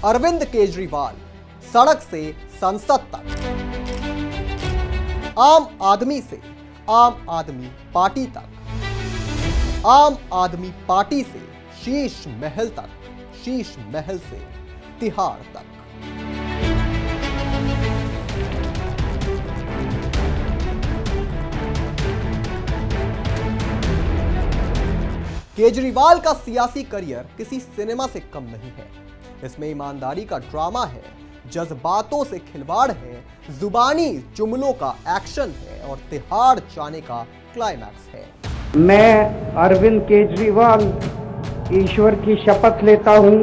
अरविंद केजरीवाल सड़क से संसद तक, आम आदमी से आम आदमी पार्टी तक, आम आदमी पार्टी से शीश महल तक, शीश महल से तिहाड़ तक। केजरीवाल का सियासी करियर किसी सिनेमा से कम नहीं है। इसमें ईमानदारी का ड्रामा है, जज्बातों से खिलवाड़ है, जुबानी जुमलों का एक्शन है और तिहाड़ जाने का क्लाइमैक्स है। मैं अरविंद केजरीवाल ईश्वर की शपथ लेता हूं।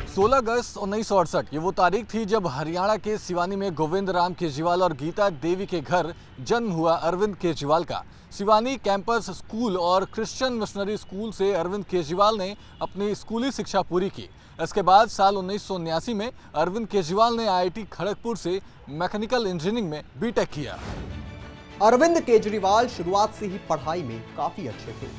16 अगस्त 1968 ये वो तारीख थी जब हरियाणा के सिवानी में गोविंद राम केजरीवाल और गीता देवी के घर जन्म हुआ अरविंद केजरीवाल का। सिवानी कैंपस स्कूल और क्रिश्चियन मिशनरी स्कूल से अरविंद केजरीवाल ने अपनी स्कूली शिक्षा पूरी की। इसके बाद साल 1979 में अरविंद केजरीवाल ने IIT खड़गपुर से मैकेनिकल इंजीनियरिंग में B.Tech किया। अरविंद केजरीवाल शुरुआत से ही पढ़ाई में काफी अच्छे थे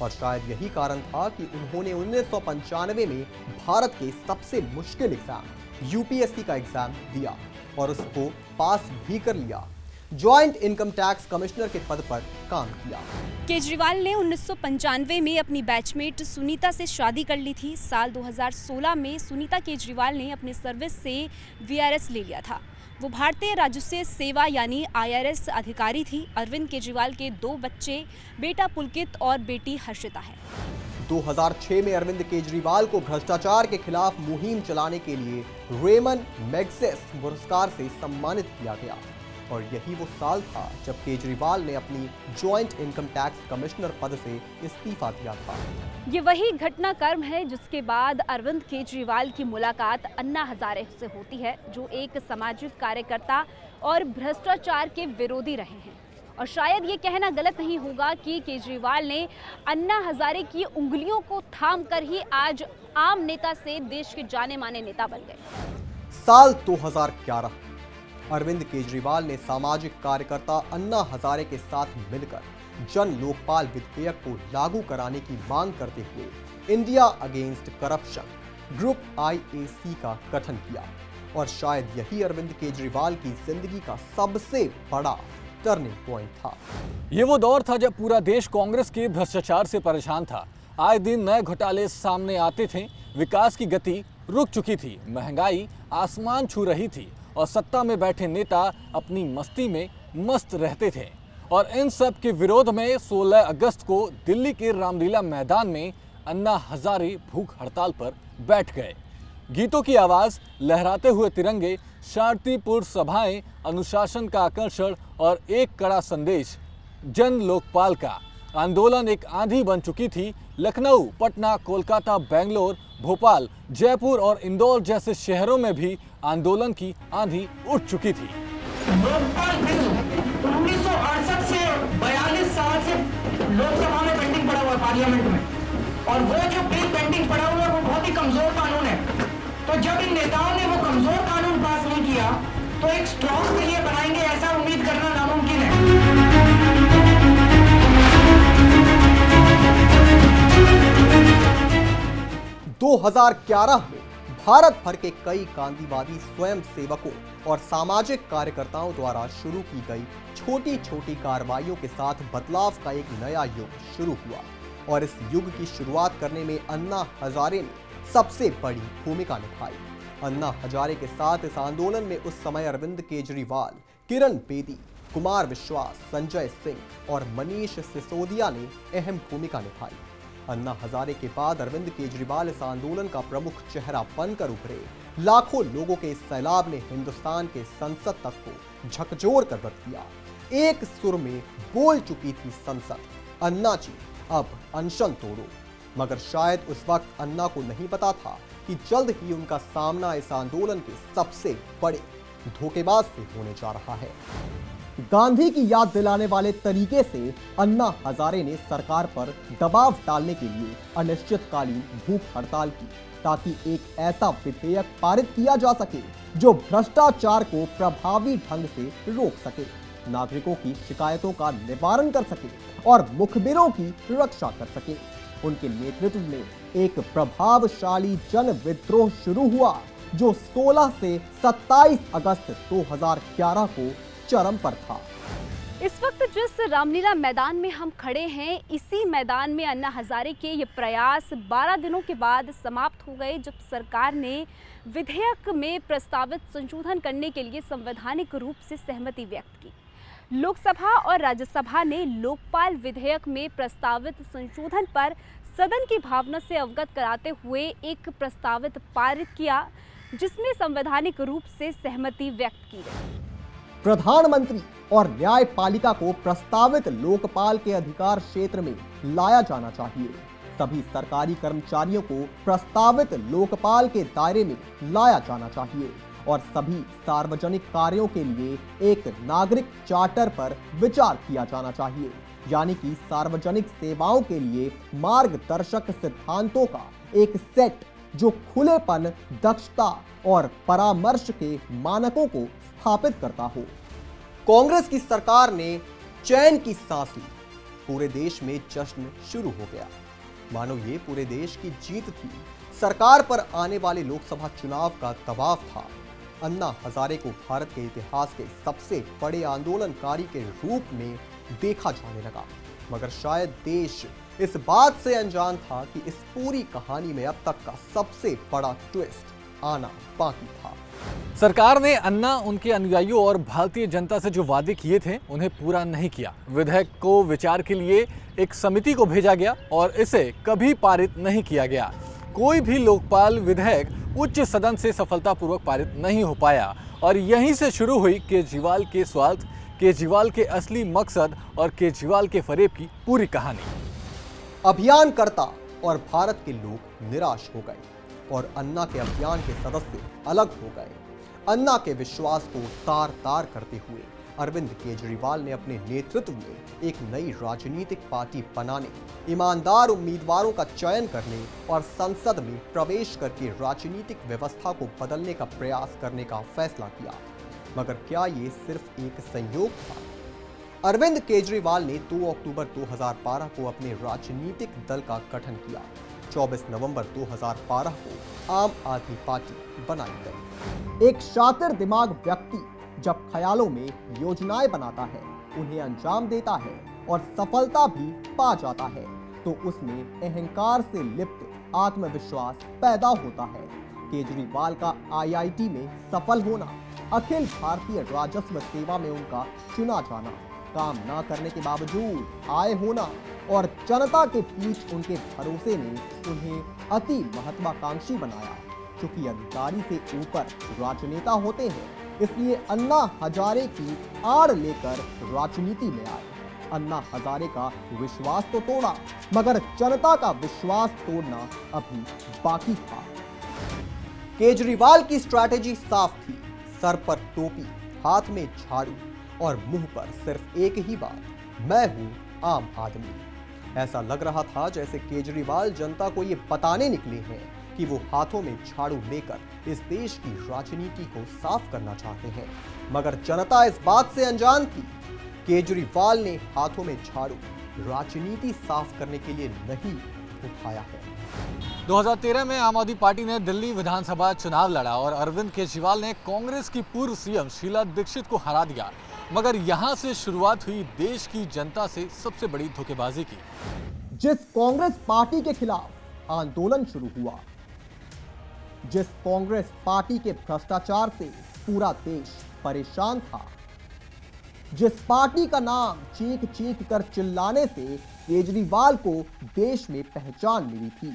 और शायद यही कारण था कि उन्होंने 1995 में भारत के सबसे मुश्किल एग्जाम UPSC का एग्जाम दिया और उसको पास भी कर लिया। ज्वाइंट इनकम टैक्स कमिश्नर के पद पर काम किया। केजरीवाल ने 1995 में अपनी बैचमेट सुनीता से शादी कर ली थी। साल 2016 में सुनीता केजरीवाल ने अपनी सर्विस से VRS ले लिया था। वो भारतीय राजस्व सेवा यानी IRS अधिकारी थी। अरविंद केजरीवाल के 2 बच्चे, बेटा पुलकित और बेटी हर्षिता है। 2006 में अरविंद केजरीवाल को भ्रष्टाचार के खिलाफ मुहिम चलाने के लिए रेमन मैग्सेस पुरस्कार से सम्मानित किया गया और यही वो साल था जब केजरीवाल ने अपनी ज्वाइंट इनकम टैक्स कमिश्नर पद से इस्तीफा दिया था। ये वही घटनाक्रम है जिसके बाद अरविंद केजरीवाल की मुलाकात अन्ना हजारे से होती है, जो एक सामाजिक कार्यकर्ता और भ्रष्टाचार के विरोधी रहे हैं। और शायद ये कहना गलत नहीं होगा कि केजरीवाल ने अन्ना हजारे की उंगलियों को थामकर ही आज आम नेता से देश के जाने माने नेता बन गए। साल 2011 अरविंद केजरीवाल ने सामाजिक कार्यकर्ता अन्ना हजारे के साथ मिलकर जन लोकपाल विधेयक को लागू कराने की मांग करते हुए India against corruption group IAC का गठन किया और शायद यही अरविंद केजरीवाल की जिंदगी का सबसे बड़ा टर्निंग पॉइंट था। ये वो दौर था जब पूरा देश कांग्रेस के भ्रष्टाचार से परेशान था। आए दिन नए घोटाले सामने आते थे, विकास की गति रुक चुकी थी, महंगाई आसमान छू रही थी और सत्ता में बैठे नेता अपनी मस्ती में मस्त रहते थे। और इन सब के विरोध में 16 अगस्त को दिल्ली के रामलीला मैदान में अन्ना हजारे भूख हड़ताल पर बैठ गए। गीतों की आवाज, लहराते हुए तिरंगे, शांतिपूर्ण सभाएं, अनुशासन का आकर्षण और एक कड़ा संदेश, जन लोकपाल का आंदोलन एक आंधी बन चुकी थी। लखनऊ, पटना, कोलकाता, बेंगलोर, भोपाल, जयपुर और इंदौर जैसे शहरों में भी आंदोलन की आंधी उठ चुकी थी। लोकपाल बिल 1968 से 42 साल से लोकसभा में पेंडिंग पड़ा हुआ है, पार्लियामेंट में, और वो जो बिल पेंडिंग पड़ा हुआ है वो बहुत ही कमजोर कानून है। तो जब इन नेताओं ने वो कमजोर कानून पास नहीं किया तो एक स्ट्रॉन्ग बिल ये बनाएंगे ऐसा उम्मीद करना नामुमकिन है। 2011 में भारत भर के कई गांधीवादी स्वयं सेवकों और सामाजिक कार्यकर्ताओं द्वारा शुरू की गई छोटी छोटी कार्रवाइयों के साथ बदलाव का एक नया युग शुरू हुआ और इस युग की शुरुआत करने में अन्ना हजारे ने सबसे बड़ी भूमिका निभाई। अन्ना हजारे के साथ इस आंदोलन में उस समय अरविंद केजरीवाल, किरण बेदी, कुमार विश्वास, संजय सिंह और मनीष सिसोदिया ने अहम भूमिका निभाई। अन्ना हजारे के बाद अरविंद केजरीवाल इस आंदोलन का प्रमुख चेहरा बनकर उभरे। लाखों लोगों के इस सैलाब ने हिंदुस्तान के संसद तक को झकझोर कर रख दिया। एक सुर में बोल चुकी थी संसद, अन्ना जी अब अनशन तोड़ो। मगर शायद उस वक्त अन्ना को नहीं पता था कि जल्द ही उनका सामना इस आंदोलन के सबसे बड़े धोखेबाज से होने जा रहा है। गांधी की याद दिलाने वाले तरीके से अन्ना हजारे ने सरकार पर दबाव डालने के लिए अनिश्चितकालीन भूख हड़ताल की ताकि एक ऐसा विधेयक पारित किया जा सके जो भ्रष्टाचार को प्रभावी ढंग से रोक सके, नागरिकों की शिकायतों का निवारण कर सके और मुखबिरों की रक्षा कर सके। उनके नेतृत्व में एक प्रभावशाली जन विद्रोह शुरू हुआ जो 16 से 27 अगस्त 2011 को चरम पर था। इस वक्त जिस रामलीला मैदान में हम खड़े हैं, इसी मैदान में अन्ना हजारे के ये प्रयास 12 दिनों के बाद समाप्त हो गए, जब सरकार ने विधेयक में प्रस्तावित संशोधन करने के लिए संवैधानिक रूप से सहमति व्यक्त की। लोकसभा और राज्यसभा ने लोकपाल विधेयक में प्रस्तावित संशोधन पर सदन की भावना से अवगत कराते हुए एक प्रस्तावित पारित किया, जिसमें संवैधानिक रूप से सहमति व्यक्त की गई। प्रधानमंत्री और न्यायपालिका को प्रस्तावित लोकपाल के अधिकार क्षेत्र में लाया जाना चाहिए। सभी सरकारी कर्मचारियों को प्रस्तावित लोकपाल के दायरे में लाया जाना चाहिए और सभी सार्वजनिक कार्यों के लिए एक नागरिक चार्टर पर विचार किया जाना चाहिए, यानी कि सार्वजनिक सेवाओं के लिए मार्गदर्शक सिद्धांतों का एक सेट जो खुलेपन, दक्षता और परामर्श के मानकों को स्थापित करता हो। कांग्रेस की सरकार ने चैन की सांस ली। पूरे देश में जश्न शुरू हो गया, मानो ये पूरे देश की जीत थी। सरकार पर आने वाले लोकसभा चुनाव का दबाव था। अन्ना हजारे को भारत के इतिहास के सबसे बड़े आंदोलनकारी के रूप में देखा जाने लगा, मगर शायद देश इस बात से अनजान था कि इस पूरी कहानी में अब तक का सबसे बड़ा ट्विस्ट आना बाकी था। सरकार ने अन्ना, उनके अनुयायियों और भारतीय जनता से जो वादे किए थे उन्हें पूरा नहीं किया। विधेयक को विचार के लिए एक समिति को भेजा गया और इसे कभी पारित नहीं किया गया। कोई भी लोकपाल विधेयक उच्च सदन से सफलतापूर्वक पारित नहीं हो पाया और यहीं से शुरू हुई केजरीवाल के स्वार्थ, केजरीवाल के असली मकसद और केजरीवाल के फरेब की पूरी कहानी। अभियानकर्ता और भारत के लोग निराश हो गए और अन्ना के अभियान के सदस्य अलग हो गए। अन्ना के विश्वास को तार तार करते हुए अरविंद केजरीवाल ने अपने नेतृत्व में एक नई राजनीतिक पार्टी बनाने, ईमानदार उम्मीदवारों का चयन करने और संसद में प्रवेश करके राजनीतिक व्यवस्था को बदलने का प्रयास करने का फैसला किया। मगर क्या ये सिर्फ एक संयोग था? अरविंद केजरीवाल ने 2 अक्टूबर 2012 को अपने राजनीतिक दल का गठन किया। 24 नवंबर 2012 को आम आदमी पार्टी बनाई गई। एक शातिर दिमाग व्यक्ति जब ख्यालों में योजनाएं बनाता है, उन्हें अंजाम देता है और सफलता भी पा जाता है, तो उसमें अहंकार से लिप्त आत्मविश्वास पैदा होता है। केजरीवाल का IIT में सफल होना, अखिल भारतीय राजस्व सेवा में उनका चुना जाना, काम ना करने के बावजूद आय होना और जनता के बीच उनके भरोसे ने उन्हें अति महत्वाकांक्षी बनाया। चूंकि अधिकारी से ऊपर राजनेता होते हैं, इसलिए अन्ना हजारे की आड़ लेकर राजनीति में आए। अन्ना हजारे का विश्वास तो तोड़ा, मगर जनता का विश्वास तोड़ना अभी बाकी था। केजरीवाल की स्ट्रैटेजी साफ थी। सर पर टोपी, हाथ में झाड़ू और मुंह पर सिर्फ एक ही बात, मैं हूं आम आदमी। ऐसा लग रहा था जैसे केजरीवाल जनता को ये बताने निकले हैं कि वो हाथों में झाड़ू लेकर इस देश की राजनीति को साफ करना चाहते हैं, मगर जनता इस बात से अनजान थी। केजरीवाल ने हाथों में झाड़ू राजनीति साफ करने के लिए नहीं उठाया है। 2013 में आम आदमी पार्टी ने दिल्ली विधानसभा चुनाव लड़ा और अरविंद केजरीवाल ने कांग्रेस की पूर्व सीएम शीला दीक्षित को हरा दिया, मगर यहां से शुरुआत हुई देश की जनता से सबसे बड़ी धोखेबाजी की। जिस कांग्रेस पार्टी के खिलाफ आंदोलन शुरू हुआ, जिस कांग्रेस पार्टी के भ्रष्टाचार से पूरा देश परेशान था, जिस पार्टी का नाम चीख चीख कर चिल्लाने से केजरीवाल को देश में पहचान मिली थी,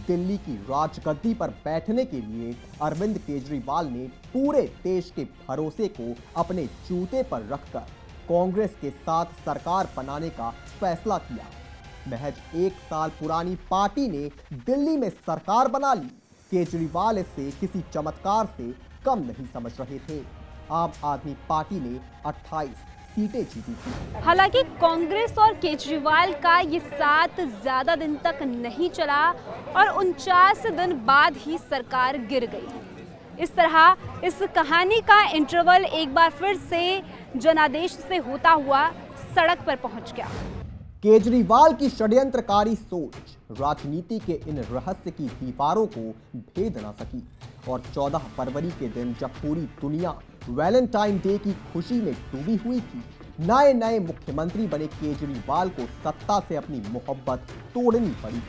दिल्ली की राजगद्दी पर बैठने के लिए अरविंद केजरीवाल ने पूरे देश के भरोसे को अपने जूते पर रखकर कांग्रेस के साथ सरकार बनाने का फैसला किया। महज 1 साल पुरानी पार्टी ने दिल्ली में सरकार बना ली। केजरीवाल इसे किसी चमत्कार से कम नहीं समझ रहे थे। आम आदमी पार्टी ने 28 सीटें जीती थी। हालांकि कांग्रेस और केजरीवाल का ये साथ ज्यादा दिन तक नहीं चला और 49 दिन बाद ही सरकार गिर गई। इस तरह इस कहानी का इंटरवल एक बार फिर से जनादेश से होता हुआ सड़क पर पहुंच गया। केजरीवाल की षड्यंत्रकारी सोच राजनीति के इन रहस्य की दीवारों को भेद ना सकी और 14 फरवरी के दिन जब पूरी दुनिया वैलेंटाइन डे की खुशी में डूबी हुई थी, नए नए मुख्यमंत्री बने केजरीवाल को सत्ता से अपनी मोहब्बत तोड़नी पड़ी।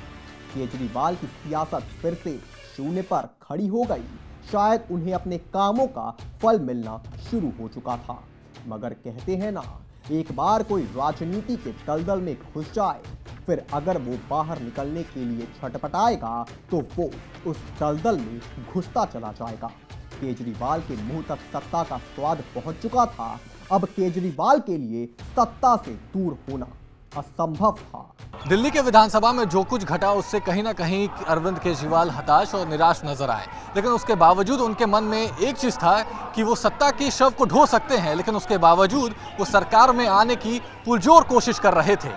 केजरीवाल की सियासत फिर से शून्य पर खड़ी हो गई। शायद उन्हें अपने कामों का फल मिलना शुरू हो चुका था, मगर कहते हैं ना, एक बार कोई राजनीति के दलदल में घुस जाए, फिर अगर वो बाहर निकलने के लिए छटपटाएगा तो वो उस दलदल में घुसता चला जाएगा। केजरीवाल के मुंह तक सत्ता का स्वाद पहुंच चुका था। अब केजरीवाल के लिए सत्ता से दूर होना असंभव था। दिल्ली के विधानसभा में जो कुछ घटा उससे कहीं ना कहीं अरविंद केजरीवाल हताश और निराश नजर आए, लेकिन उसके बावजूद उनके मन में एक चीज था कि वो सत्ता की शव को ढो सकते हैं, लेकिन उसके बावजूद वो सरकार में आने की पुरजोर कोशिश कर रहे थे।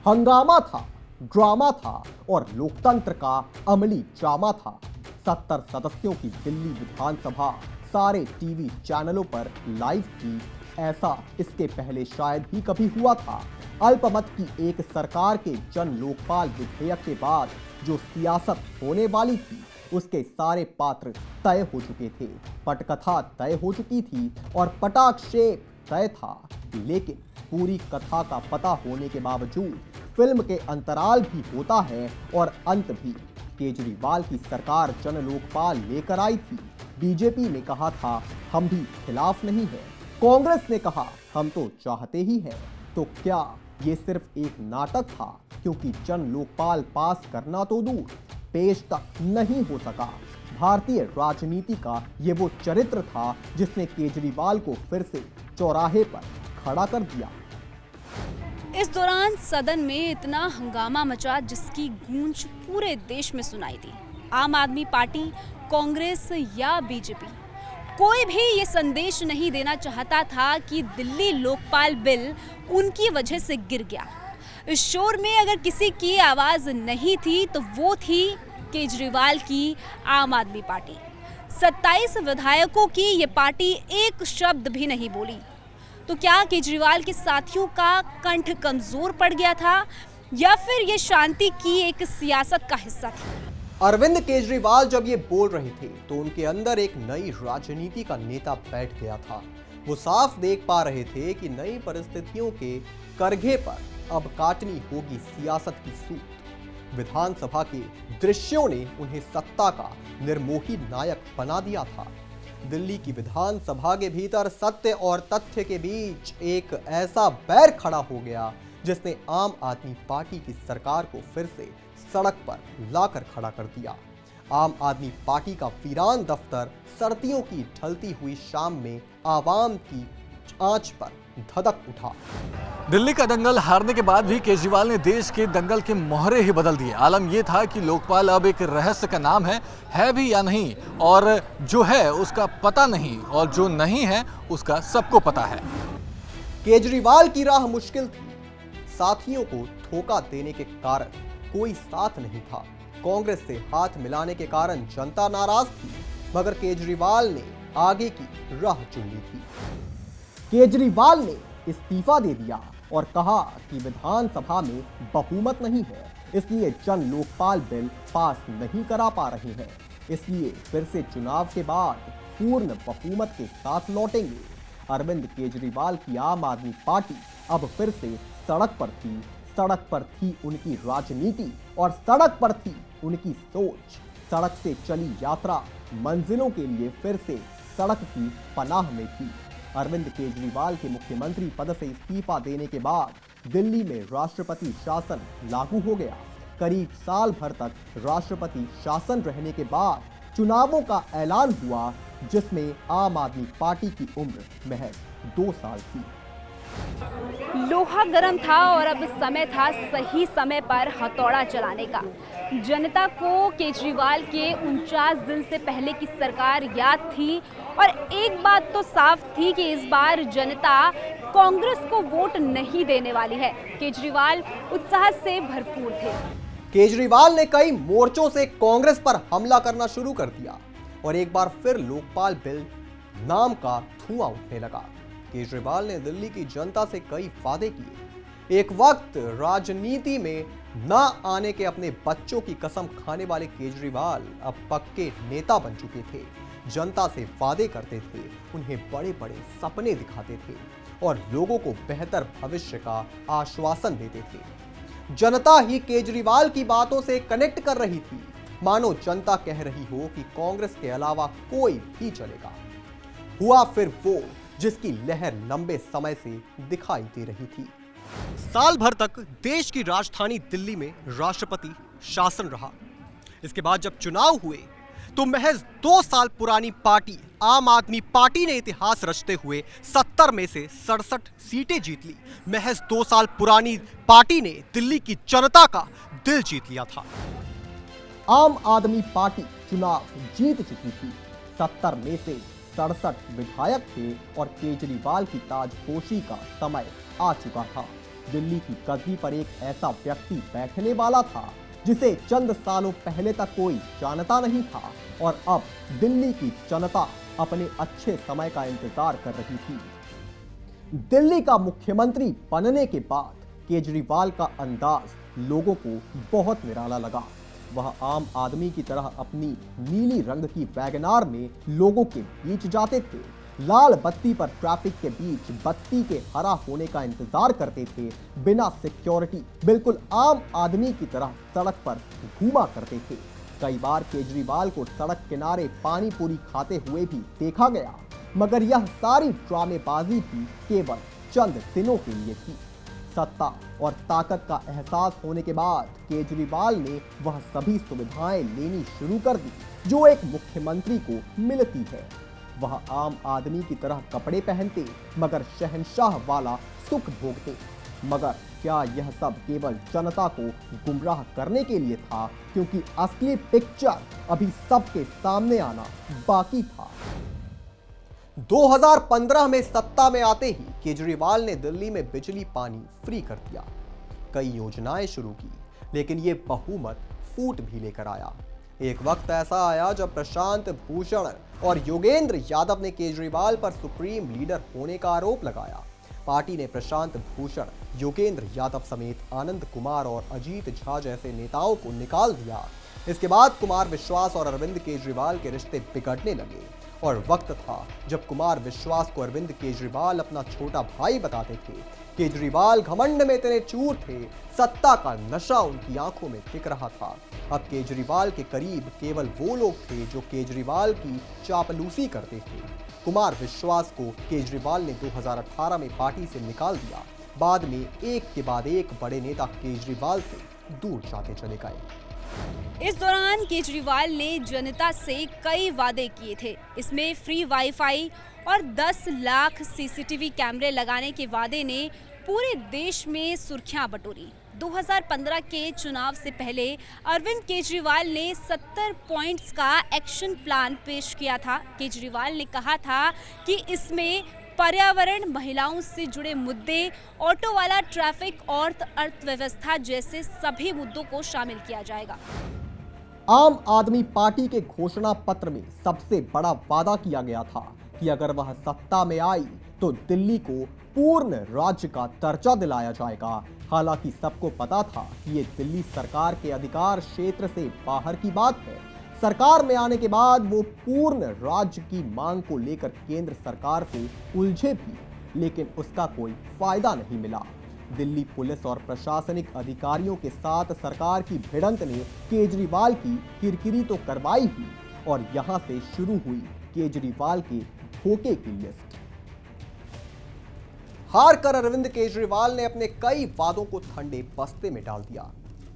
हंगामा था, ड्रामा था और लोकतंत्र का अमली ड्रामा था। 70 सदस्यों की दिल्ली विधानसभा सारे टीवी चैनलों पर लाइव थी। ऐसा इसके पहले शायद ही कभी हुआ था। अल्पमत की एक सरकार के जन लोकपाल विधेयक के बाद जो सियासत होने वाली थी, उसके सारे पात्र तय हो चुके थे, पटकथा तय हो चुकी थी और पटाक्षेप तय था। लेकिन पूरी कथा का पता होने के बावजूद फिल्म के अंतराल भी होता है और अंत भी। केजरीवाल की सरकार जन लोकपाल लेकर आई थी। बीजेपी ने कहा था हम भी खिलाफ नहीं है, कांग्रेस ने कहा हम तो चाहते ही हैं। तो क्या ये सिर्फ एक नाटक था, क्योंकि जन लोकपाल पास करना तो दूर, पेश तक नहीं हो सका। भारतीय राजनीति का ये वो चरित्र था जिसने केजरीवाल को फिर से चौराहे पर खड़ा कर दिया। इस दौरान सदन में इतना हंगामा मचा जिसकी गूंज पूरे देश में सुनाई दी। आम आदमी पार्टी, कांग्रेस या बीजेपी, कोई भी ये संदेश नहीं देना चाहता था कि दिल्ली लोकपाल बिल उनकी वजह से गिर गया। इस शोर में अगर किसी की आवाज नहीं थी तो वो थी केजरीवाल की आम आदमी पार्टी। 27 विधायकों की ये पार्टी एक शब्द भी नहीं बोली। तो क्या केजरीवाल के साथियों का कंठ कमजोर पड़ गया था या फिर ये शांति की एक सियासत का हिस्सा था? अरविंद केजरीवाल जब ये बोल रहे थे तो उनके अंदर एक नई राजनीति का नेता बैठ गया था। वो साफ देख पा रहे थे कि नई परिस्थितियों के करघे पर अब काटनी होगी सियासत की सूत। विधानसभा के दृश्यों ने उन्हें सत्ता का निर्मोही नायक बना दिया था। दिल्ली की विधानसभा के भीतर सत्य और तथ्य के बीच एक ऐसा बैर खड़ा हो गया जिसने आम आदमी पार्टी की सरकार को फिर से सड़क पर लाकर खड़ा कर दिया। आम आदमी पार्टी का वीरान दफ्तर सर्दियों की ढलती हुई शाम में आवाम की आंच पर धधक उठा। दिल्ली का दंगल हारने के बाद भी केजरीवाल ने देश के दंगल के मोहरे ही बदल दिए। आलम यह था कि लोकपाल अब एक रहस्य का नाम है भी या नहीं, और जो है उसका पता नहीं और जो नहीं है उसका सबको पता है। केजरीवाल की राह मुश्किल थी। साथियों को धोखा देने के कारण कोई साथ नहीं था। कांग्रेस से हाथ मिलाने के कारण जनता नाराज थी, मगर केजरीवाल ने आगे की राह चुन ली थी। केजरीवाल ने इस्तीफा दे दिया और कहा कि विधानसभा में बहुमत नहीं है, इसलिए जन लोकपाल बिल पास नहीं करा पा रहे हैं, इसलिए फिर से चुनाव के बाद पूर्ण बहुमत के साथ लौटेंगे। अरविंद केजरीवाल की आम आदमी पार्टी अब फिर से सड़क पर थी। सड़क पर थी उनकी राजनीति और सड़क पर थी उनकी सोच। सड़क से चली यात्रा मंजिलों के लिए फिर से सड़क की पनाह में थी। अरविंद केजरीवाल के मुख्यमंत्री पद से इस्तीफा देने के बाद दिल्ली में राष्ट्रपति शासन लागू हो गया। करीब साल भर तक राष्ट्रपति शासन रहने के बाद चुनावों का ऐलान हुआ, जिसमें आम आदमी पार्टी की उम्र महज 2 साल थी। लोहा गर्म था और अब समय था सही समय पर हथौड़ा चलाने का। जनता को केजरीवाल के 49 दिन से पहले की सरकार याद थी और एक बात तो साफ थी कि इस बार जनता कांग्रेस को वोट नहीं देने वाली है। केजरीवाल उत्साह से भरपूर थे। केजरीवाल ने कई मोर्चों से कांग्रेस पर हमला करना शुरू कर दिया और एक बार फिर लोकपाल बिल नाम का धुआं उठने लगा। केजरीवाल ने दिल्ली की जनता से कई वादे किए। एक वक्त राजनीति में ना आने के अपने बच्चों की कसम खाने वाले केजरीवाल अब पक्के नेता बन चुके थे। जनता से वादे करते थे, उन्हें बड़े बड़े सपने दिखाते थे और लोगों को बेहतर भविष्य का आश्वासन देते थे। जनता ही केजरीवाल की बातों से कनेक्ट कर रही थी, मानो जनता कह रही हो कि कांग्रेस के अलावा कोई भी चलेगा। हुआ फिर वो जिसकी लहर लंबे समय से दिखाई दे रही थी। साल भर तक देश की राजधानी दिल्ली में राष्ट्रपति शासन रहा। इसके बाद जब चुनाव हुए तो महज 2 साल पुरानी पार्टी आम आदमी पार्टी ने इतिहास रचते हुए 70 में से 67 सीटें जीत ली। महज 2 साल पुरानी पार्टी ने दिल्ली की जनता का दिल जीत लिया था। आम आदमी पार्टी चुनाव जीत चुकी थी। 70 में से 67 विधायक थे और केजरीवाल की ताजपोशी का समय आ चुका था। दिल्ली की गद्दी पर एक ऐसा व्यक्ति बैठने वाला था जिसे चंद सालों पहले तक कोई जानता नहीं था और अब दिल्ली की जनता अपने अच्छे समय का इंतजार कर रही थी। दिल्ली का मुख्यमंत्री बनने के बाद केजरीवाल का अंदाज लोगों को बहुत निराला लगा। वह आम आदमी की तरह अपनी नीली रंग की वैगनार में लोगों के बीच जाते थे, लाल बत्ती पर ट्रैफिक के बीच बत्ती के हरा होने का इंतजार करते थे, बिना सिक्योरिटी बिल्कुल आम आदमी की तरह सड़क पर घूमा करते थे। कई बार केजरीवाल को सड़क किनारे पानी पूरी खाते हुए भी देखा गया, मगर यह सारी ड्रामेबाजी भी केवल चंद दिनों के लिए थी। सत्ता और ताकत का एहसास होने के बाद केजरीवाल ने वह सभी सुविधाएं लेनी शुरू कर दी जो एक मुख्यमंत्री को मिलती है। वह आम आदमी की तरह कपड़े पहनते, मगर शहंशाह वाला सुख भोगते। मगर क्या यह सब केवल जनता को गुमराह करने के लिए था, क्योंकि असली पिक्चर अभी सबके सामने आना बाकी था। 2015 में सत्ता में आते ही केजरीवाल ने दिल्ली में बिजली पानी फ्री कर दिया, कई योजनाएं शुरू की, लेकिन ये बहुमत फूट भी लेकर आया। एक वक्त ऐसा आया जब प्रशांत भूषण और योगेंद्र यादव ने केजरीवाल पर सुप्रीम लीडर होने का आरोप लगाया। पार्टी ने प्रशांत भूषण, योगेंद्र यादव समेत आनंद कुमार और अजीत झा जैसे नेताओं को निकाल दिया। इसके बाद कुमार विश्वास और अरविंद केजरीवाल के रिश्ते बिगड़ने लगे और वक्त था जब कुमार विश्वास को अरविंद केजरीवाल अपना छोटा भाई बताते थे। केजरीवाल घमंड में इतने चूर थे, सत्ता का नशा उनकी आंखों में दिख रहा था। अब केजरीवाल के करीब केवल वो लोग थे जो केजरीवाल की चापलूसी करते थे। कुमार विश्वास को केजरीवाल ने 2018 में पार्टी से निकाल दिया। बाद में एक के बाद एक बड़े नेता केजरीवाल से दूर जाते चले गए। इस दौरान केजरीवाल ने जनता से कई वादे किए थे। इसमें फ्री वाईफाई और 10 लाख सीसीटीवी कैमरे लगाने के वादे ने पूरे देश में सुर्खियां बटोरी। 2015 के चुनाव से पहले अरविंद केजरीवाल ने 70 पॉइंट्स का एक्शन प्लान पेश किया था। केजरीवाल ने कहा था कि इसमें पर्यावरण, महिलाओं से जुड़े मुद्दे, ऑटो वाला ट्रैफिक और अर्थव्यवस्था जैसे सभी मुद्दों को शामिल किया जाएगा। आम आदमी पार्टी के घोषणा पत्र में सबसे बड़ा वादा किया गया था कि अगर वह सत्ता में आई तो दिल्ली को पूर्ण राज्य का दर्जा दिलाया जाएगा। हालांकि सबको पता था कि ये दिल्ली सरकार के अधिकार क्षेत्र से बाहर की बात है। सरकार में आने के बाद वो पूर्ण राज्य की मांग को लेकर केंद्र सरकार से उलझे भी, लेकिन उसका कोई फायदा नहीं मिला। दिल्ली पुलिस और प्रशासनिक अधिकारियों के साथ सरकार की भिड़ंत ने केजरीवाल की किरकिरी तो करवाई ही, और यहां से शुरू हुई केजरीवाल के धोखे की लिस्ट। हार कर अरविंद केजरीवाल ने अपने कई वादों को ठंडे बस्ते में डाल दिया।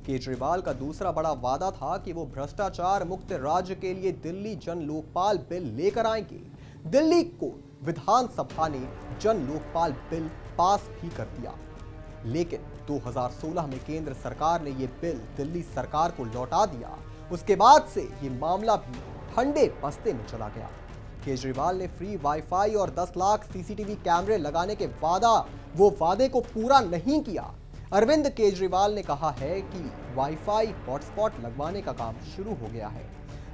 केजरीवाल का दूसरा बड़ा वादा था कि वो भ्रष्टाचार मुक्त राज्य के लिए दिल्ली जन लोकपाल बिल लेकर आएंगे। दिल्ली को विधानसभा ने जन लोकपाल बिल पास भी कर दिया, लेकिन 2016 में केंद्र सरकार ने ये बिल दिल्ली सरकार को लौटा दिया। उसके बाद से ये मामला भी ठंडे बस्ते में चला गया। केजरीवाल ने फ्री वाईफाई और 10 लाख सीसीटीवी कैमरे लगाने के वो वादे को पूरा नहीं किया। अरविंद केजरीवाल ने कहा है कि वाईफाई हॉटस्पॉट लगवाने का काम शुरू हो गया है।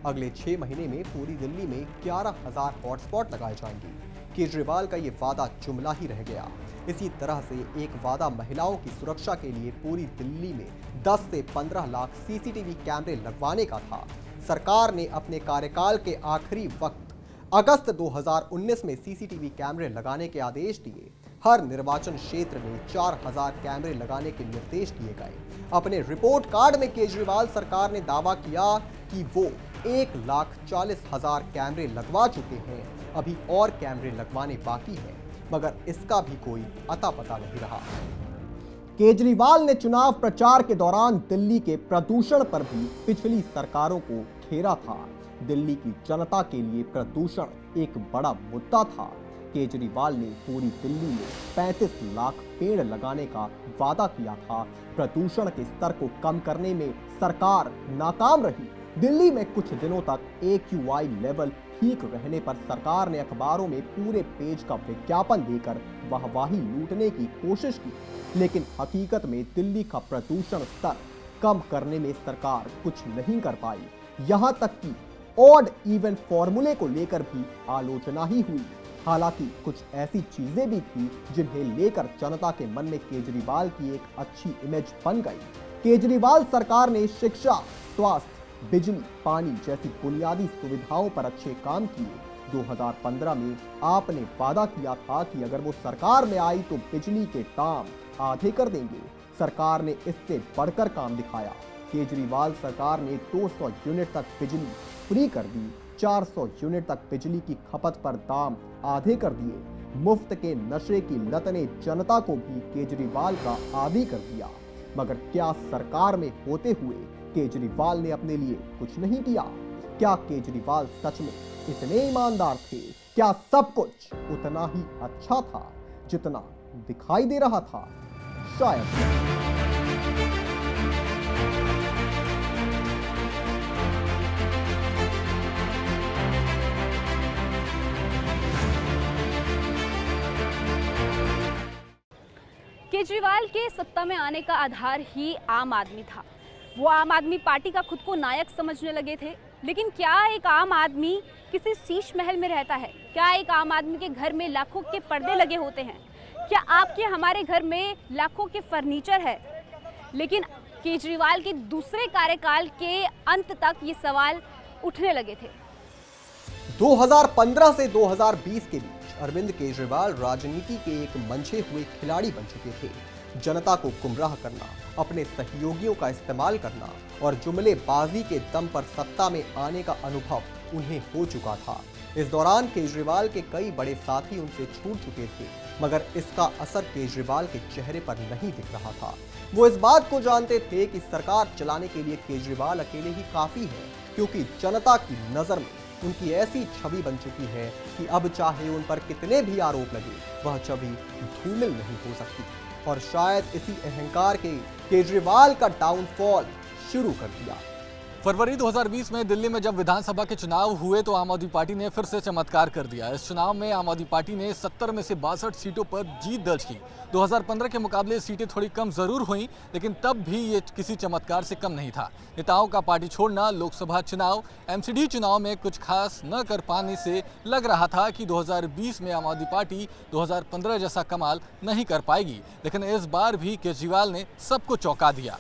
अगले 6 महीने में पूरी दिल्ली में 11,000 हॉटस्पॉट लगाए जाएंगे। केजरीवाल का ये वादा जुमला ही रह गया। इसी तरह से एक वादा महिलाओं की सुरक्षा के लिए पूरी दिल्ली में 10 से 15 लाख सीसीटीवी कैमरे लगवाने का था। सरकार ने अपने कार्यकाल के आखिरी वक्त अगस्त 2019 में सीसीटीवी कैमरे लगाने के आदेश दिए। हर निर्वाचन क्षेत्र में 4000 कैमरे लगाने के निर्देश दिए गए। अपने रिपोर्ट कार्ड में केजरीवाल सरकार ने दावा किया कि वो 1,40,000 कैमरे लगवा चुके हैं, अभी और कैमरे लगवाने बाकी हैं, मगर इसका भी कोई अता पता नहीं रहा। केजरीवाल ने चुनाव प्रचार के दौरान दिल्ली के प्रदूषण पर भी पिछली सरकारों को घेरा था। दिल्ली की जनता के लिए प्रदूषण एक बड़ा मुद्दा था। केजरीवाल ने पूरी दिल्ली में 35 लाख पेड़ लगाने का वादा किया था। प्रदूषण के स्तर को कम करने में सरकार नाकाम रही। दिल्ली में कुछ दिनों तक AQI लेवल ठीक रहने पर सरकार ने अखबारों में पूरे पेज का विज्ञापन देकर वाहवाही लूटने की कोशिश की, लेकिन हकीकत में दिल्ली का प्रदूषण स्तर कम करने में सरकार कुछ नहीं कर पाई। यहां तक कि ऑड इवन फॉर्मूले को लेकर भी आलोचना ही हुई। हालांकि कुछ ऐसी चीजें भी थी जिन्हें लेकर जनता के मन में केजरीवाल की एक अच्छी इमेज बन गई। केजरीवाल सरकार ने शिक्षा, स्वास्थ्य, बिजली, पानी जैसी बुनियादी सुविधाओं पर अच्छे काम किए। 2015 में आपने वादा किया था कि अगर वो सरकार में आई तो बिजली के दाम आधे कर देंगे। सरकार ने इससे बढ़कर काम दिखाया। केजरीवाल सरकार ने 200 यूनिट तक बिजली फ्री कर दी। 400 यूनिट तक बिजली की खपत पर दाम आधे कर दिए। मुफ्त के नशे की लत ने जनता को भी केजरीवाल का आदी कर दिया। मगर क्या सरकार में होते हुए केजरीवाल ने अपने लिए कुछ नहीं किया? क्या केजरीवाल सच में इतने ईमानदार थे? क्या सब कुछ उतना ही अच्छा था जितना दिखाई दे रहा था? शायद। केजरीवाल के सत्ता में आने का आधार ही आम आदमी था। वो आम आदमी पार्टी का खुद को नायक समझने लगे थे। लेकिन क्या एक आम आदमी किसी शीश महल में रहता है? क्या एक आम आदमी के घर में लाखों के पर्दे लगे होते हैं? क्या आपके हमारे घर में लाखों के फर्नीचर है? लेकिन केजरीवाल के दूसरे कार्यकाल के अंत तक ये सवाल उठने लगे थे। 2015 से 2020 के बीच अरविंद केजरीवाल राजनीति के एक मंझे हुए खिलाड़ी बन चुके थे। जनता को गुमराह करना, अपने सहयोगियों का इस्तेमाल करना और जुमलेबाजी के दम पर सत्ता में आने का अनुभव उन्हें हो चुका था। इस दौरान केजरीवाल के कई बड़े साथी उनसे छूट चुके थे, मगर इसका असर केजरीवाल के चेहरे पर नहीं दिख रहा था। वो इस बात को जानते थे कि सरकार चलाने के लिए केजरीवाल अकेले ही काफी है, क्योंकि जनता की नजर में उनकी ऐसी छवि बन चुकी है कि अब चाहे उन पर कितने भी आरोप लगे, वह छवि धूमिल नहीं हो सकती। और शायद इसी अहंकार के केजरीवाल का डाउनफॉल शुरू कर दिया। फरवरी 2020 में दिल्ली में जब विधानसभा के चुनाव हुए तो आम आदमी पार्टी ने फिर से चमत्कार कर दिया। इस चुनाव में आम आदमी पार्टी ने 70 में से 62 सीटों पर जीत दर्ज की। 2015 के मुकाबले सीटें थोड़ी कम जरूर हुईं, लेकिन तब भी ये किसी चमत्कार से कम नहीं था। नेताओं का पार्टी छोड़ना लोकसभा चुनाव, MCD चुनाव में कुछ खास न कर पाने से लग रहा था कि 2020 में आम आदमी पार्टी 2015 जैसा कमाल नहीं कर पाएगी। लेकिन इस बार भी केजरीवाल ने सबको चौंका दिया।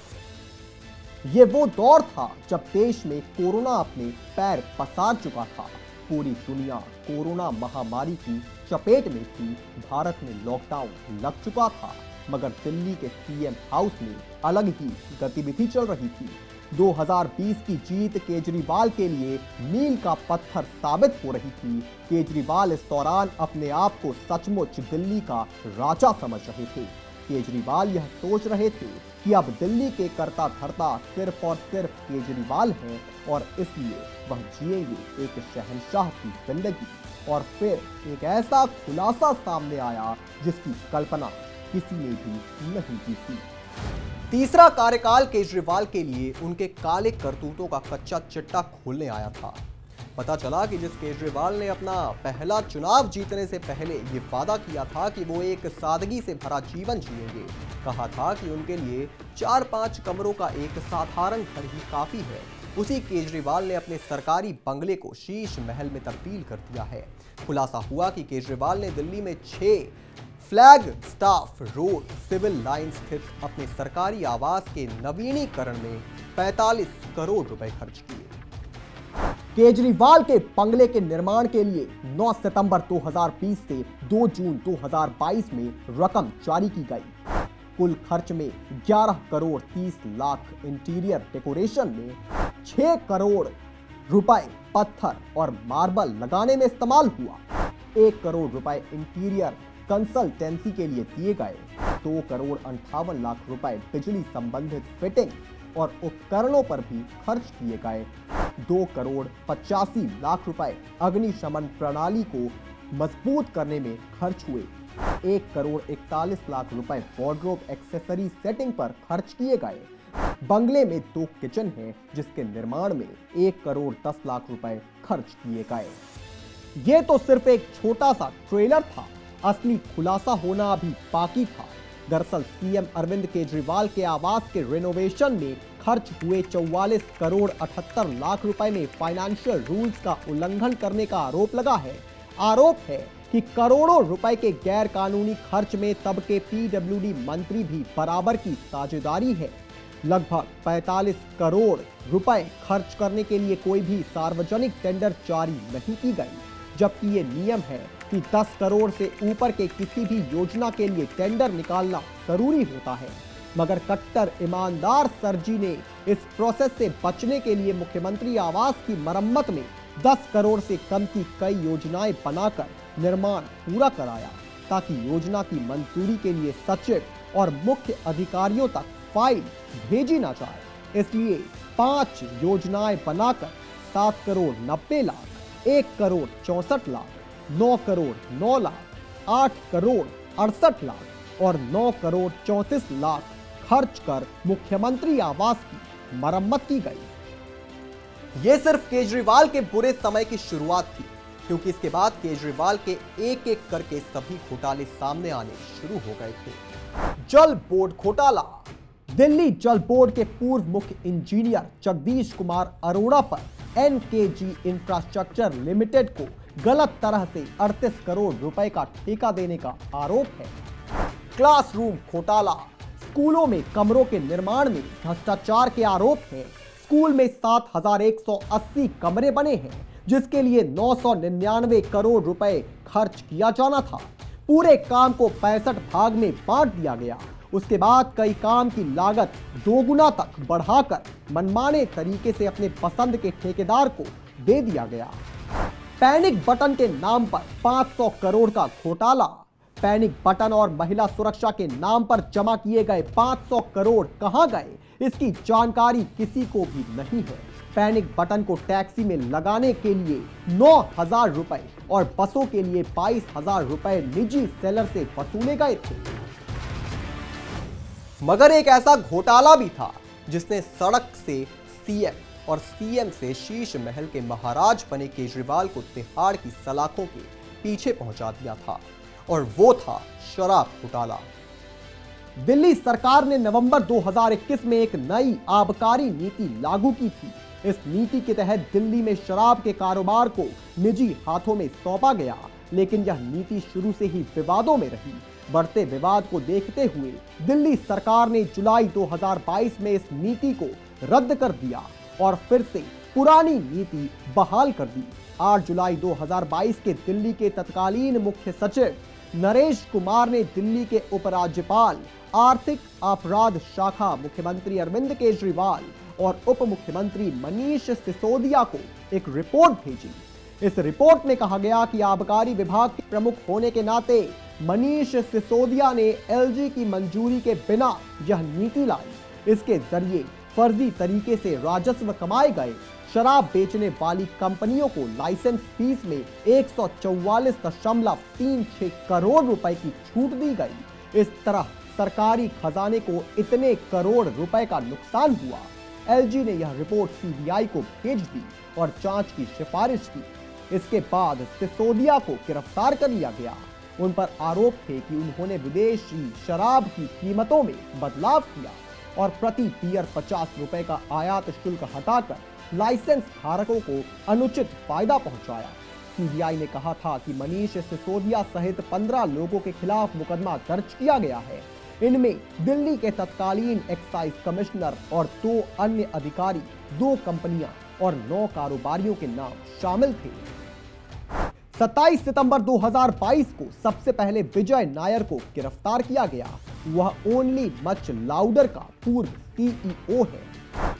ये वो दौर था जब देश में कोरोना अपने पैर पसार चुका था। पूरी दुनिया कोरोना महामारी की चपेट में थी। भारत में लॉकडाउन लग चुका था, मगर दिल्ली के CM हाउस में अलग ही गतिविधि चल रही थी। 2020 की जीत केजरीवाल के लिए मील का पत्थर साबित हो रही थी। केजरीवाल इस दौरान अपने आप को सचमुच दिल्ली का राजा समझ रहे थे। केजरीवाल यह सोच रहे थे कि अब दिल्ली के कर्ता धर्ता सिर्फ और सिर्फ केजरीवाल हैं और इसलिए वह जिएंगे एक शहंशाह की जिंदगी। और फिर एक ऐसा खुलासा सामने आया जिसकी कल्पना किसी ने भी नहीं की थी। तीसरा कार्यकाल केजरीवाल के लिए उनके काले करतूतों का कच्चा चिट्टा खोलने आया था। पता चला कि जिस केजरीवाल ने अपना पहला चुनाव जीतने से पहले ये वादा किया था कि वो एक सादगी से भरा जीवन जिएंगे, कहा था कि उनके लिए 4-5 कमरों का एक साधारण घर ही काफी है, उसी केजरीवाल ने अपने सरकारी बंगले को शीश महल में तब्दील कर दिया है। खुलासा हुआ कि केजरीवाल ने दिल्ली में 6 flag staff road civil line स्थित अपने सरकारी आवास के नवीनीकरण में 45 करोड़ रुपए खर्च किए। केजरीवाल के बंगले के निर्माण के लिए 9 सितंबर 2020 से 2 जून 2022 में रकम जारी की गई। कुल खर्च में 11 करोड़ 30 लाख इंटीरियर डेकोरेशन में 6 करोड़ रुपए पत्थर और मार्बल लगाने में इस्तेमाल हुआ। 1 करोड़ रुपए इंटीरियर कंसल्टेंसी के लिए दिए गए। 2 करोड़ 58 लाख रुपए बिजली संबंधित फिटिंग और उपकरणों पर भी खर्च किए गए। 2 करोड़ 85 लाख रुपए अग्निशमन प्रणाली को मजबूत करने में खर्च हुए। 1 करोड़ 41 लाख रुपए वार्डरोब एक्सेसरी सेटिंग पर खर्च किए गए। बंगले में 2 किचन हैं जिसके निर्माण में 1 करोड़ 10 लाख रुपए खर्च किए गए। ये तो सिर्फ एक छोटा सा ट्रेलर था, असली खुलासा होना अभी बाकी था। दरअसल सीएम अरविंद केजरीवाल के आवास के रेनोवेशन में खर्च हुए 44 करोड़ 78 लाख रुपए में फाइनेंशियल रूल्स का उल्लंघन करने का आरोप लगा है। आरोप है कि करोड़ों रुपए के गैर कानूनी खर्च में तब के पीडब्ल्यूडी मंत्री भी बराबर की साझेदारी है। लगभग 45 करोड़ रुपए खर्च करने के लिए कोई भी सार्वजनिक टेंडर जारी नहीं की गई, जबकि ये नियम है कि 10 करोड़ से ऊपर के किसी भी योजना के लिए टेंडर निकालना जरूरी होता है। मगर कट्टर ईमानदार सर जी ने इस प्रोसेस से बचने के लिए मुख्यमंत्री आवास की मरम्मत में 10 करोड़ से कम की कई योजनाएं बनाकर निर्माण पूरा कराया, ताकि योजना की मंजूरी के लिए सचिव और मुख्य अधिकारियों तक फाइल भेजी ना जाए। इसलिए 5 योजनाएं बनाकर 7 करोड़ 90 लाख, 1 करोड़ 64 लाख, 9 करोड़ 9 लाख, 8 करोड़ 68 लाख और 9 करोड़ 34 लाख खर्च कर मुख्यमंत्री आवास की मरम्मत की गई। ये सिर्फ केजरीवाल के बुरे समय की शुरुआत थी, क्योंकि इसके बाद केजरीवाल के एक एक करके सभी घोटाले सामने आने शुरू हो गए थे। जल बोर्ड घोटाला। दिल्ली जल बोर्ड के पूर्व मुख्य इंजीनियर जगदीश कुमार अरोड़ा पर एनकेजी इंफ्रास्ट्रक्चर लिमिटेड को गलत तरह से 38 करोड़ रुपए का ठेका देने का आरोप है। क्लासरूम घोटाला। स्कूलों में कमरों के निर्माण में भ्रष्टाचार के आरोप हैं। स्कूल में 7,180 कमरे बने हैं, जिसके लिए 999 करोड़ रुपए खर्च किया जाना था। पूरे काम को 65 भाग में बांट दिया गया। उसके बाद कई काम की लागत 2 गुना तक बढ़ाकर मनमाने तरीके से अपने पसंद के ठेकेदार को दे दिया गया। पैनिक बटन के नाम पर 500 करोड़ का घोटाला। पैनिक बटन और महिला सुरक्षा के नाम पर जमा किए गए 500 करोड़ कहां गए, इसकी जानकारी किसी को भी नहीं है। पैनिक बटन को टैक्सी में लगाने के लिए 9,000 रुपए और बसों के लिए 22,000 रुपए निजी सेलर से वसूले गए थे। मगर एक ऐसा घोटाला भी था जिसने सड़क से सीएम और सीएम से शीश महल के महाराज बने केजरीवाल को तिहाड़ की सलाखों के पीछे पहुंचा दिया था, और वो था शराब घोटाला। दिल्ली सरकार ने नवंबर 2021 में एक नई आबकारी नीति लागू की थी। इस नीति के तहत दिल्ली में शराब के कारोबार को निजी हाथों में सौंपा गया, लेकिन यह नीति शुरू से ही विवादों में रही। बढ़ते विवाद को देखते हुए दिल्ली सरकार ने जुलाई 2022 में इस नीति को रद्द कर दिया और फिर से पुरानी नीति बहाल कर दी। 8 जुलाई 2022 के दिल्ली के तत्कालीन मुख्य सचिव नरेश कुमार ने दिल्ली के उपराज्यपाल आर्थिक अपराध शाखा मुख्यमंत्री अरविंद केजरीवाल और उप मुख्यमंत्री मनीष सिसोदिया को एक रिपोर्ट भेजी। इस रिपोर्ट में कहा गया कि आबकारी विभाग के प्रमुख होने के नाते मनीष सिसोदिया ने एलजी की मंजूरी के बिना यह नीति लाई। इसके जरिए फर्जी तरीके से राजस्व कमाए गए। शराब बेचने वाली कंपनियों को लाइसेंस फीस में 144.36 करोड़ रुपए की छूट दी गई। इस तरह सरकारी खजाने को इतने करोड़ रुपए का नुकसान हुआ। एलजी ने यह रिपोर्ट सीबीआई को भेज दी और जांच की सिफारिश की। इसके बाद सिसोदिया को गिरफ्तार कर लिया गया। उन पर आरोप थे कि उन्होंने विदेशी शराब की कीमतों में बदलाव किया और प्रति बियर 50 रुपए का आयात शुल्क हटाकर लाइसेंस धारकों को अनुचित फायदा पहुंचाया। सीबीआई ने कहा था कि मनीष सिसोदिया सहित 15 लोगों के खिलाफ मुकदमा दर्ज किया गया है। इनमें दिल्ली के तत्कालीन एक्साइज कमिश्नर और 2 अन्य अधिकारी, 2 कंपनियां और 9 कारोबारियों के नाम शामिल थे। 27 सितंबर 2022 को सबसे पहले विजय नायर को गिरफ्तार किया गया। वह ओनली मच लाउडर का पूर्व सीईओ है।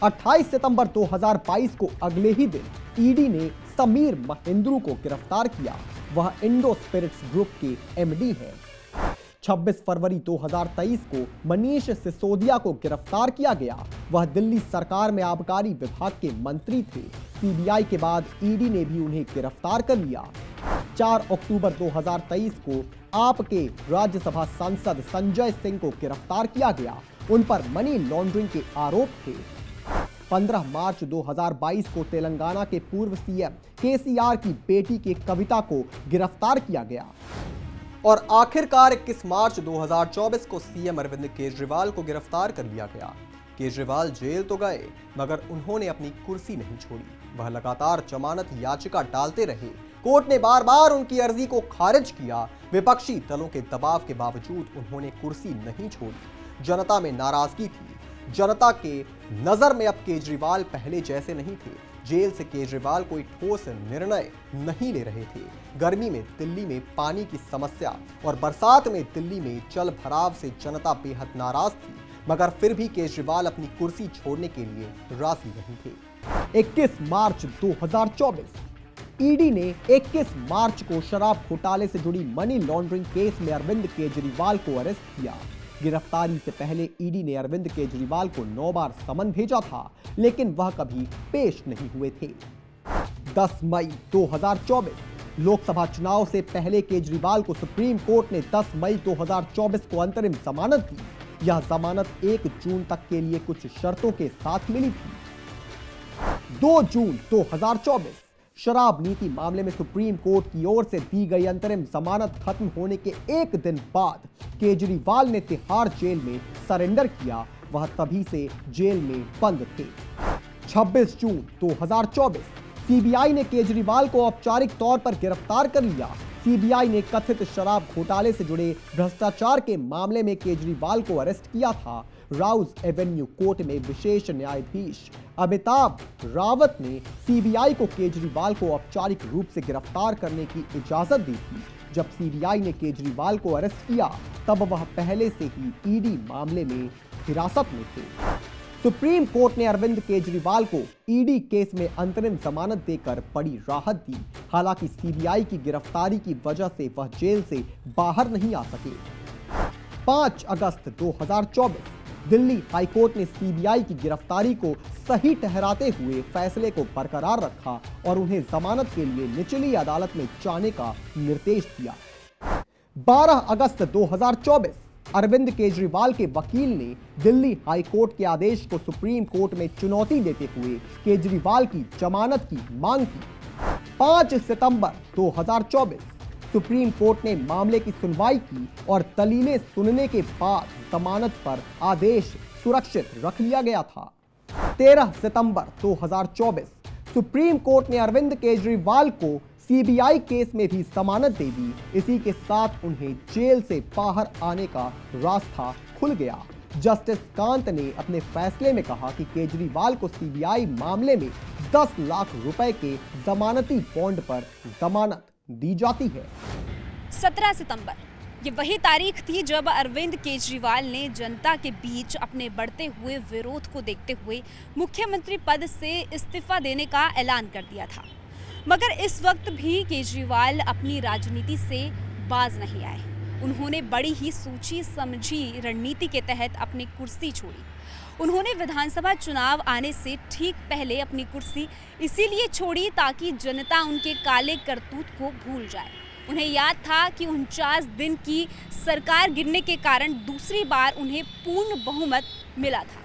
28 सितंबर 2022 को अगले ही दिन ईडी ने समीर महेंद्रू को गिरफ्तार किया। वह इंडो स्पिरिट्स ग्रुप के एमडी हैं। 26 फरवरी 2023 को मनीष सिसोदिया को गिरफ्तार किया गया। वह दिल्ली सरकार में आबकारी विभाग के मंत्री थे। सीबीआई के बाद ईडी ने भी उन्हें गिरफ्तार कर लिया। 4 अक्टूबर 2023 को आपके राज्यसभा सांसद संजय सिंह को गिरफ्तार किया गया। उन पर मनी लॉन्ड्रिंग के आरोप थे। 15 मार्च 2022 को तेलंगाना के पूर्व सीएम केसीआर की बेटी की कविता को गिरफ्तार किया गया। और आखिरकार 21 मार्च 2024 को सीएम अरविंद केजरीवाल को गिरफ्तार कर लिया गया। केजरीवाल जेल तो गए, मगर उन्होंने अपनी कुर्सी नहीं छोड़ी। वह लगातार जमानत याचिका डालते रहे। कोर्ट ने बार बार उनकी अर्जी को खारिज किया। विपक्षी दलों के दबाव के बावजूद उन्होंने कुर्सी नहीं छोड़ी। जनता में नाराजगी थी। जनता के नजर में अब केजरीवाल पहले जैसे नहीं थे। जेल से केजरीवाल कोई ठोस निर्णय नहीं ले रहे थे। गर्मी में दिल्ली में पानी की समस्या और बरसात में दिल्ली में जल भराव से जनता बेहद नाराज थी, मगर फिर भी केजरीवाल अपनी कुर्सी छोड़ने के लिए राजी नहीं थे। 21 मार्च 2024 ईडी ने 21 मार्च को शराब घोटाले से जुड़ी मनी लॉन्ड्रिंग केस में अरविंद केजरीवाल को अरेस्ट किया। गिरफ्तारी से पहले ईडी ने अरविंद केजरीवाल को 9 बार समन भेजा था, लेकिन वह कभी पेश नहीं हुए थे। 10 मई 2024 लोकसभा चुनाव से पहले केजरीवाल को सुप्रीम कोर्ट ने 10 मई 2024 को अंतरिम जमानत दी। यह जमानत 1 जून तक के लिए कुछ शर्तों के साथ मिली थी। 2 जून 2024 शराब नीति मामले में सुप्रीम कोर्ट की ओर से दी गई अंतरिम जमानत खत्म होने के 1 दिन बाद केजरीवाल ने तिहाड़ जेल में सरेंडर किया। वह तभी से जेल में बंद थे। 26 जून 2024 सीबीआई ने केजरीवाल को औपचारिक तौर पर गिरफ्तार कर लिया। सीबीआई ने कथित शराब घोटाले से जुड़े भ्रष्टाचार के मामले में केजरीवाल को अरेस्ट किया था। राउज एवेन्यू कोर्ट में विशेष न्यायाधीश अमिताभ रावत ने सीबीआई को केजरीवाल को औपचारिक रूप से गिरफ्तार करने की इजाजत दी थी। जब सीबीआई ने केजरीवाल को अरेस्ट किया, तब वह पहले से ही ईडी मामले में हिरासत में थे। सुप्रीम कोर्ट ने अरविंद केजरीवाल को ईडी केस में अंतरिम जमानत देकर बड़ी राहत दी। हालांकि सीबीआई की गिरफ्तारी की वजह से वह जेल से बाहर नहीं आ सके। 5 अगस्त 2024 दिल्ली हाईकोर्ट ने सीबीआई की गिरफ्तारी को सही ठहराते हुए फैसले को बरकरार रखा और उन्हें जमानत के लिए निचली अदालत में जाने का निर्देश दिया। 12 अगस्त 2024 अरविंद केजरीवाल के वकील ने दिल्ली हाईकोर्ट के आदेश को सुप्रीम कोर्ट में चुनौती देते हुए केजरीवाल की जमानत की मांग की। 5 सितंबर 2024 सुप्रीम कोर्ट ने मामले की सुनवाई की और दलीलें सुनने के बाद जमानत पर आदेश सुरक्षित रख लिया गया था। 13 सितंबर 2024 सुप्रीम कोर्ट ने अरविंद केजरीवाल को सीबीआई केस में भी जमानत दे दी। इसी के साथ उन्हें जेल से बाहर आने का रास्ता खुल गया। जस्टिस कांत ने अपने फैसले में कहा कि केजरीवाल को सीबीआई मामले में 10 लाख रुपए के जमानती बॉन्ड पर जमानत दी जाती है। 17 सितंबर ये वही तारीख थी जब अरविंद केजरीवाल ने जनता के बीच अपने बढ़ते हुए विरोध को देखते हुए मुख्यमंत्री पद से इस्तीफा देने का ऐलान कर दिया था। मगर इस वक्त भी केजरीवाल अपनी राजनीति से बाज नहीं आए। उन्होंने बड़ी ही सोची समझी रणनीति के तहत अपनी कुर्सी छोड़ी। उन्होंने विधानसभा चुनाव आने से ठीक पहले अपनी कुर्सी इसीलिए छोड़ी ताकि जनता उनके काले करतूत को भूल जाए। उन्हें याद था कि 49 दिन की सरकार गिरने के कारण दूसरी बार उन्हें पूर्ण बहुमत मिला था।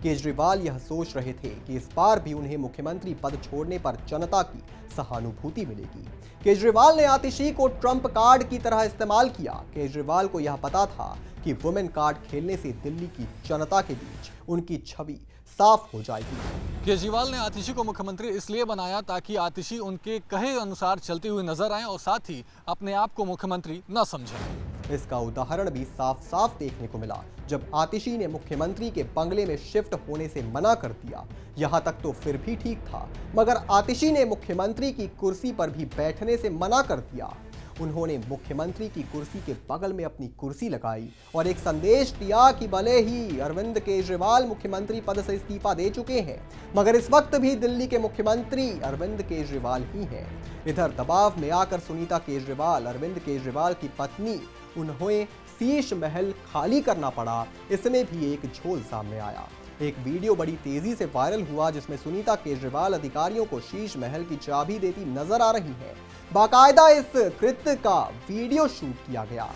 केजरीवाल यह सोच रहे थे कि इस बार भी उन्हें मुख्यमंत्री पद छोड़ने पर जनता की सहानुभूति मिलेगी। केजरीवाल ने आतिशी को ट्रंप कार्ड की तरह इस्तेमाल किया। केजरीवाल को यह पता था कि वुमेन कार्ड खेलने से दिल्ली की जनता के बीच उनकी छवि साफ हो जाएगी। केजरीवाल ने आतिशी को मुख्यमंत्री इसलिए बनाया ताकि आतिशी उनके कहे अनुसार चलती हुई नजर आए और साथ ही अपने आप को मुख्यमंत्री न समझें। इसका उदाहरण भी साफ साफ देखने को मिला जब आतिशी ने मुख्यमंत्री के बंगले में शिफ्ट होने से मना कर दिया। यहां तक तो फिर भी ठीक था, मगर आतिशी ने मुख्यमंत्री की कुर्सी पर भी बैठने से मना कर दिया। उन्होंने मुख्यमंत्री की कुर्सी के बगल में अपनी कुर्सी लगाई और एक संदेश दिया कि भले ही अरविंद केजरीवाल मुख्यमंत्री पद से इस्तीफा दे चुके हैं, मगर इस वक्त भी दिल्ली के मुख्यमंत्री अरविंद केजरीवाल ही हैं। इधर दबाव में आकर सुनीता केजरीवाल, अरविंद केजरीवाल की पत्नी, उन्हें शीश महल खाली करना पड़ा। इसमें भी एक झोल सामने आया। एक वीडियो बड़ी तेजी से वायरल हुआ जिसमें सुनीता केजरीवाल अधिकारियों को शीश महल की चाबी देती नजर आ रही है। बाकायदा इस कृत्य का वीडियो शूट किया गया,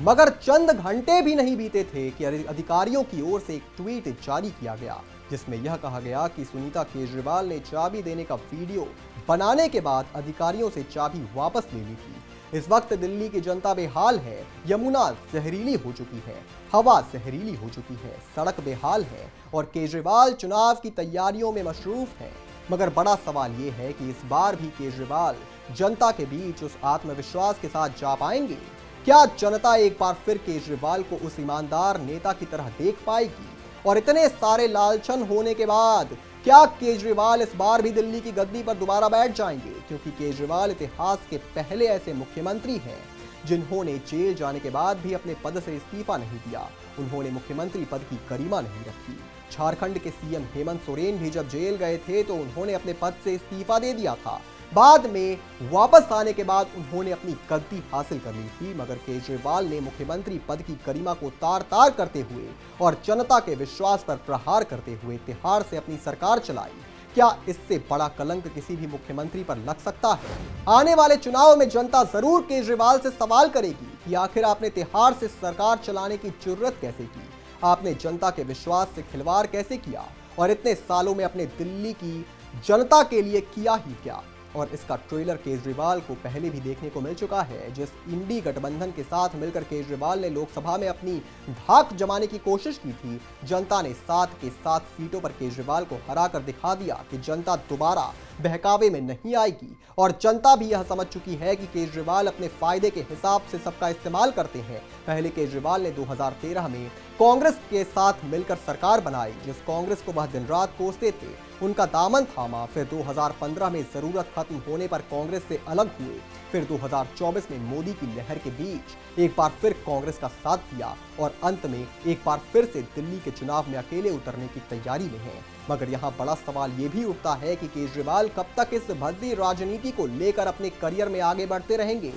मगर चंद घंटे भी नहीं बीते थे कि अधिकारियों की ओर से एक ट्वीट जारी किया गया जिसमें यह कहा गया कि सुनीता केजरीवाल ने चाबी देने का वीडियो बनाने के बाद अधिकारियों से चाबी वापस ले ली थी। इस वक्त दिल्ली की जनता बेहाल है। यमुना जहरीली हो चुकी है, हवा जहरीली हो चुकी है, सड़क बेहाल है और केजरीवाल चुनाव की तैयारियों में मशरूफ है। मगर बड़ा सवाल ये है कि इस बार भी केजरीवाल जनता के बीच उस आत्मविश्वास के साथ जा पाएंगे? क्या जनता एक बार फिर केजरीवाल को उस ईमानदार नेता की तरह देख पाएगी? और इतने सारे लालचन होने के बाद क्या केजरीवाल इस बार भी दिल्ली की गद्दी पर दोबारा बैठ जाएंगे? क्योंकि केजरीवाल इतिहास के पहले ऐसे मुख्यमंत्री हैं जिन्होंने जेल जाने के बाद भी अपने पद से इस्तीफा नहीं दिया। उन्होंने मुख्यमंत्री पद की गरिमा नहीं रखी। झारखंड के सीएम हेमंत सोरेन भी जब जेल गए थे तो उन्होंने अपने पद से इस्तीफा दे दिया था। बाद में वापस आने के बाद उन्होंने अपनी गद्दी हासिल कर ली थी, मगर केजरीवाल ने मुख्यमंत्री पद की गरिमा को तार-तार करते हुए और जनता के विश्वास पर प्रहार करते हुए तिहाड़ से अपनी सरकार चलाई। क्या इससे बड़ा कलंक किसी भी मुख्यमंत्री पर लग सकता है? आने वाले चुनाव में जनता जरूर केजरीवाल से सवाल करेगी कि आखिर आपने तिहाड़ से सरकार चलाने की जुर्रत कैसे की? आपने जनता के विश्वास से खिलवाड़ कैसे किया? और इतने सालों में अपने दिल्ली की जनता के लिए किया ही क्या? और इसका ट्रेलर केजरीवाल को पहले भी देखने को मिल चुका है। जिस इंडी गठबंधन के साथ मिलकर केजरीवाल ने लोकसभा में अपनी धाक जमाने की कोशिश की थी, जनता ने 7 के 7 सीटों पर केजरीवाल को हराकर दिखा दिया कि जनता दोबारा बहकावे में नहीं आएगी। और जनता भी यह समझ चुकी है कि केजरीवाल अपने फायदे के हिसाब से सबका इस्तेमाल करते हैं। पहले केजरीवाल ने 2013 में कांग्रेस के साथ मिलकर सरकार बनाई, जिस कांग्रेस को वह दिन रात कोसते थे, उनका दामन थामा। फिर 2015 में जरूरत खत्म होने पर कांग्रेस से अलग हुए। फिर 2024 में मोदी की लहर के बीच एक बार फिर कांग्रेस का साथ दिया और अंत में एक बार फिर से दिल्ली के चुनाव में अकेले उतरने की तैयारी में है। मगर यहाँ बड़ा सवाल ये भी उठता है कि केजरीवाल कब तक इस भद्दी राजनीति को लेकर अपने करियर में आगे बढ़ते रहेंगे।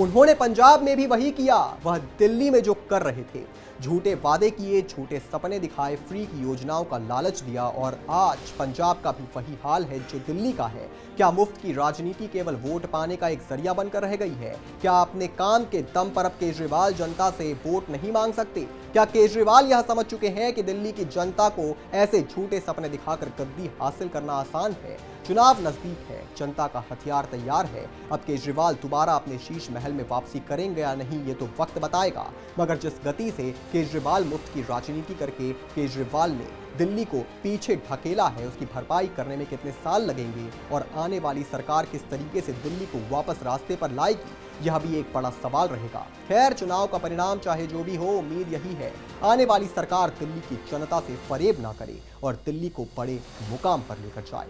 उन्होंने पंजाब में भी वही किया, वह दिल्ली में जो कर रहे थे, झूठे वादे किए, झूठे सपने दिखाए, फ्री की योजनाओं का लालच दिया और आज पंजाब का भी वही हाल है जो दिल्ली का है। क्या मुफ्त की राजनीति केवल वोट पाने का एक जरिया बनकर रह गई है? क्या अपने काम के दम पर अब केजरीवाल जनता से वोट नहीं मांग सकते? क्या केजरीवाल यह समझ चुके हैं कि दिल्ली की जनता को ऐसे झूठे सपने दिखाकर गद्दी हासिल करना आसान है? चुनाव नजदीक है, जनता का हथियार तैयार है। अब केजरीवाल दोबारा अपने शीश महल में वापसी करेंगे या नहीं, ये तो वक्त बताएगा। मगर जिस गति से केजरीवाल मुफ्त की राजनीति करके केजरीवाल ने दिल्ली को पीछे ढकेला है, उसकी भरपाई करने में कितने साल लगेंगे और आने वाली सरकार किस तरीके से दिल्ली को वापस रास्ते पर लाएगी, यह भी एक बड़ा सवाल रहेगा। खैर, चुनाव का परिणाम चाहे जो भी हो, उम्मीद यही है आने वाली सरकार दिल्ली की जनता से फरेब ना करे और दिल्ली को बड़े मुकाम पर लेकर जाए।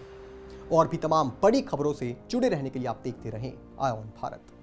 और भी तमाम बड़ी खबरों से जुड़े रहने के लिए आप देखते रहें आय ऑन भारत।